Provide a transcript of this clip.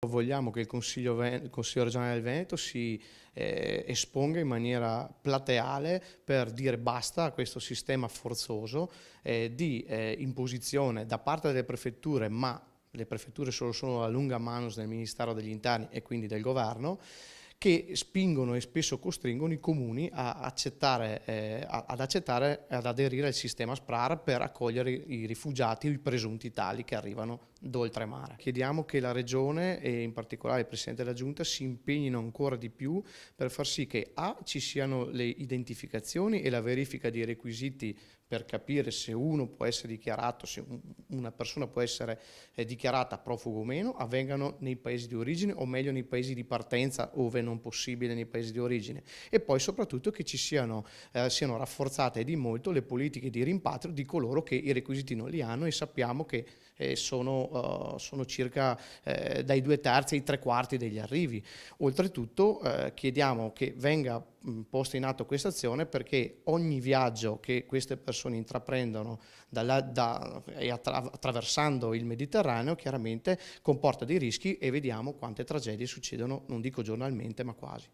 Vogliamo che il Consiglio regionale del Veneto si esponga in maniera plateale per dire basta a questo sistema forzoso di imposizione da parte delle prefetture, ma le prefetture sono la lunga manus del Ministero degli Interni e quindi del Governo, che spingono e spesso costringono i comuni ad accettare e ad aderire al sistema SPRAR per accogliere i rifugiati o i presunti tali che arrivano d'oltremare. Chiediamo che la Regione e in particolare il Presidente della Giunta si impegnino ancora di più per far sì che ci siano le identificazioni e la verifica dei requisiti per capire se uno può essere dichiarato, se una persona può essere dichiarata profugo o meno, avvengano nei paesi di origine o meglio nei paesi di partenza, ove non possibile nei paesi di origine, e poi soprattutto che ci siano rafforzate di molto le politiche di rimpatrio di coloro che i requisiti non li hanno, e sappiamo che sono circa dai 2/3 ai 3/4 degli arrivi. Oltretutto chiediamo che venga posta in atto questa azione perché ogni viaggio che queste persone intraprendono attraversando il Mediterraneo chiaramente comporta dei rischi, e vediamo quante tragedie succedono, non dico giornalmente, ma quasi.